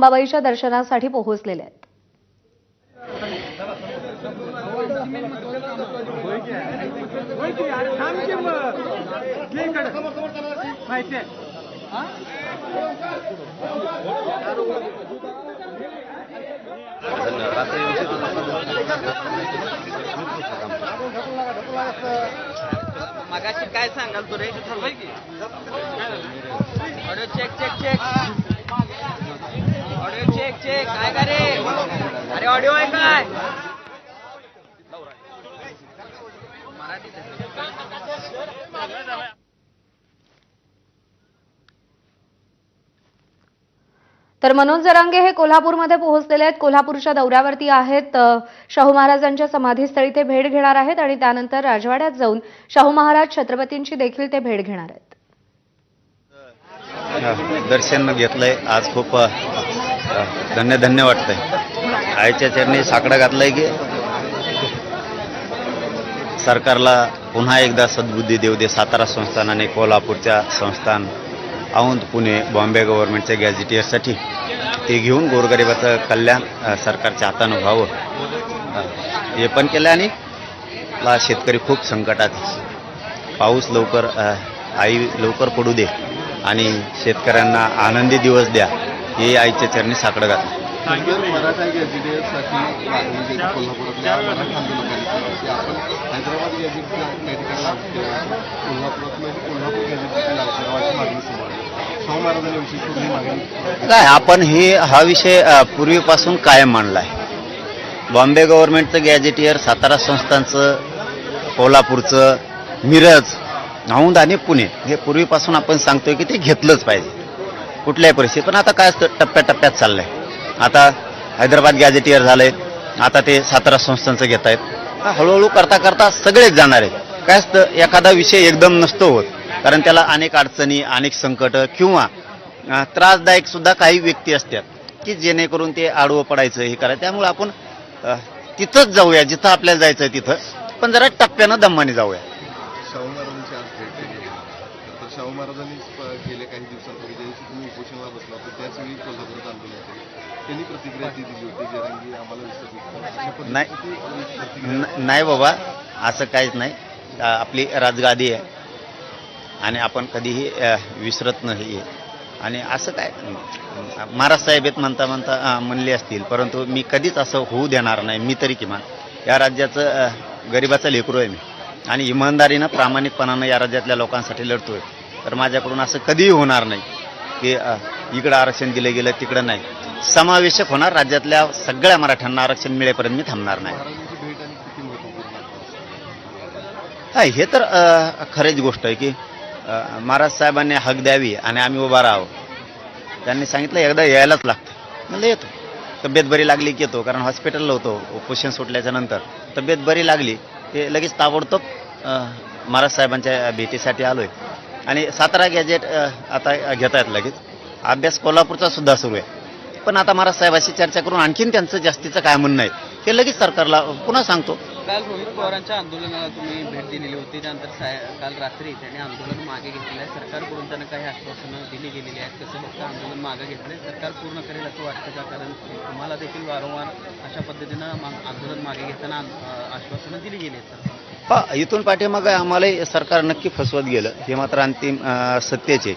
अंबाबाईच्या दर्शनासाठी पोहोचलेले आहेत। मगाशी काय सांगाल तू रे? थांबय की audio check check check audio check check काय का रे? अरे ऑडिओ आहे काय? तर मनोज जरांगे हे कोल्हापूरमध्ये पोहोचलेले आहेत, कोल्हापूरच्या दौऱ्यावरती आहेत। शाहू महाराजांच्या समाधीस्थळी ते भेट घेणार आहेत आणि त्यानंतर राजवाड्यात जाऊन शाहू महाराज छत्रपतींची देखील ते भेट घेणार आहेत। दर्शन घेतलंय आज, खूप धन्य वाटतंय। आईच्या चरणी साकडं घातलंय की सरकारला पुन्हा एकदा सद्बुद्धी देऊ दे। सातारा संस्थान आणि कोल्हापूरच्या संस्थान, औंध, पुणे, बॉम्बे गव्हर्नमेंटच्या गॅझेटियरसाठी ते घेऊन गोरगरिबाचं कल्याण सरकारच्या हातानं व्हावं हे पण केलं। आणि शेतकरी खूप संकटात, पाऊस लवकर आई लवकर पडू दे आणि शेतकऱ्यांना आनंदी दिवस द्या हे आईच्या चरणी साकडं घातलं। मराठा गॅझेटियरसाठी कोल्हापुरातल्या मराठा आंदोलकांनी आपण हैदराबाद गॅझेटच्या कोल्हापूर गॅझेटची लावण्याची मागणी समोर आहे। शाहू महाराजांनी विशेष करून ही मागणी काय आपण हा विषय पूर्वीपासून कायम मांडला आहे। बॉम्बे गव्हर्नमेंटचं गॅझेटियर, सातारा संस्थांचं, कोल्हापूरचं, मिरज, औंध आणि पुणे हे पूर्वीपासून आपण सांगतोय की ते घेतलंच पाहिजे कुठल्याही परिस्थितीत। पण आता काय असतं, टप्प्याटप्प्यात चाललंय। आता हैदराबाद गॅझेटियर झालंय, आता ते सातारा संस्थांचं घेत आहेत। हळूहळू करता करता सगळेच जाणार आहेत। काय असतं, एखादा विषय एकदम नसतो होत, कारण त्याला अनेक अडचणी, अनेक संकट किंवा त्रासदायक सुद्धा काही व्यक्ती असतात की जेणेकरून ते आडवं पडायचं हे करायचं। त्यामुळे आपण तिथंच जाऊया जिथं आपल्याला जायचं आहे तिथं, पण जरा टप्प्यानं दम्माने जाऊया। शाहू महाराजांची आज भेट आहे। तर शाहू महाराजांनी गेल्या काही दिवसांपूर्वी ज्या दिवशी तुम्ही उपोषणाला बसला होता त्याच वेळी कोल्हापुरात आंदोलन होते, त्यांनी प्रतिक्रिया ती दिली होती, जरांगी आम्हाला विसरली नाही बाबा, असं काहीच नाही। आपली राजगादी आहे आणि आपण कधीही विसरत नाही। आणि असं काय महाराज साहेब येत म्हणता म्हणले असतील, परंतु मी कधीच असं होऊ देणार नाही। मी तरी किमान या राज्याचं गरिबाचं लेकरू आहे मी, आणि इमानदारीनं प्रामाणिकपणानं या राज्यातल्या लोकांसाठी लढतोय। तर माझ्याकडून असं कधीही होणार नाही की इकडं आरक्षण दिलं गेलं तिकडं नाही। समावेशक होणार, राज्यातल्या सगळ्या मराठ्यांना आरक्षण मिळेपर्यंत मी थांबणार नाही। हा, हे तर खरीच गोष्ट आहे की महाराज साहेबांनी हक द्यावी आणि आम्ही उभा राहावं। त्यांनी सांगितलं एकदा यायलाच लागतं, म्हणजे येतो। तब्येत बरी लागली की येतो, कारण हॉस्पिटलला होतो उपोषण सुटल्याच्या नंतर। तब्येत बरी लागली ते लगेच ताबडतोब महाराज साहेबांच्या भेटीसाठी आलोय। आणि सातारा गॅझेट आता घेत आहेत लगेच, अभ्यास कोल्हापूरचा सुद्धा सुरू आहे। पण आता महाराज साहेबांशी चर्चा करून आणखीन त्यांचं जास्तीचं काय म्हणणं आहे हे लगेच सरकारला पुन्हा सांगतो। काल भूमी पवारांच्या आंदोलनाला तुम्ही भेट दिलेली होती, त्यानंतर काल रात्री त्यांनी आंदोलन मागे घेतलेलं आहे। सरकारकडून त्यांना काही आश्वासनं दिली गेलेली आहेत, कसं फक्त आंदोलन मागे घेतलंय, सरकार पूर्ण करेल असं वाटतं का? कारण तुम्हाला देखील वारंवार अशा पद्धतीनं आंदोलन मागे घेताना आश्वासनं दिली गेली आहेत। हा, इथून पाठीमागे आम्हालाही सरकार नक्की फसवत गेलं, हे मात्र अंतिम सत्याचे।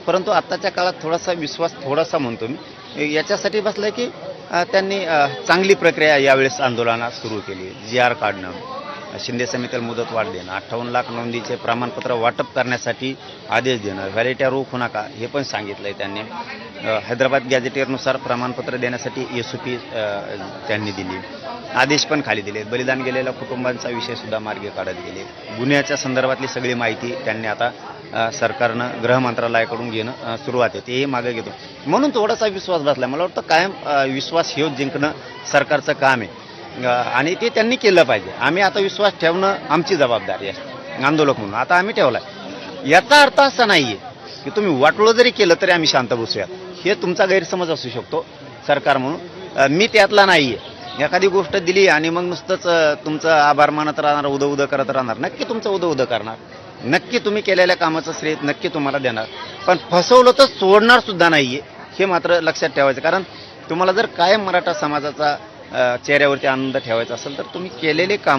परंतु आत्ताच्या काळात थोडासा विश्वास म्हणतो मी याच्यासाठी बसलाय की त्यांनी चांगली प्रक्रिया यावेळेस आंदोलनात सुरू केली। GR काढणं, शिंदे समितीला मुदतवाढ देणं, 58 लाख नोंदीचे प्रमाणपत्र वाटप करण्यासाठी आदेश देणं, व्हॅलिडिटी रोखू नका हे पण सांगितलंय त्यांनी। हैदराबाद गॅझेटियरनुसार प्रमाणपत्र देण्यासाठी SOP त्यांनी दिली, आदेश पण खाली दिले। बलिदान गेलेल्या कुटुंबांचा विषय सुद्धा मार्गी काढत गेले। गुन्ह्याच्या संदर्भातली सगळी माहिती त्यांनी आता सरकारनं गृह मंत्रालयाकडून घेणं सुरुवात आहे, तेही मागे घेतो। म्हणून थोडासा विश्वास बसला। मला वाटतं कायम विश्वास हे जिंकणं सरकारचं काम आहे आणि ते त्यांनी केलं पाहिजे। आम्ही आता विश्वास ठेवणं आमची जबाबदारी आहे आंदोलक म्हणून, आता आम्ही ठेवलाय। याचा अर्थ असा नाहीये की तुम्ही वाटलं जरी केलं तरी आम्ही शांत बसूयात, हे तुमचा गैरसमज असू शकतो सरकार म्हणून। मी त्यातला नाहीये। एखादी गोष्ट दिली आणि मग नुसतंच तुमचं आभार मानत राहणार, उदं करत राहणार। नक्की तुमचं उदं करणार, नक्की तुम्ही केलेल्या कामाचं श्रेय नक्की तुम्हाला देणार, पण फसवलं तर सोडणार सुद्धा नाहीये हे मात्र लक्षात ठेवायचं। कारण तुम्हाला जर कायम मराठा समाजाचा चेहऱ्यावरती आनंद ठेवायचा असेल तर तुम्ही केलेले कामं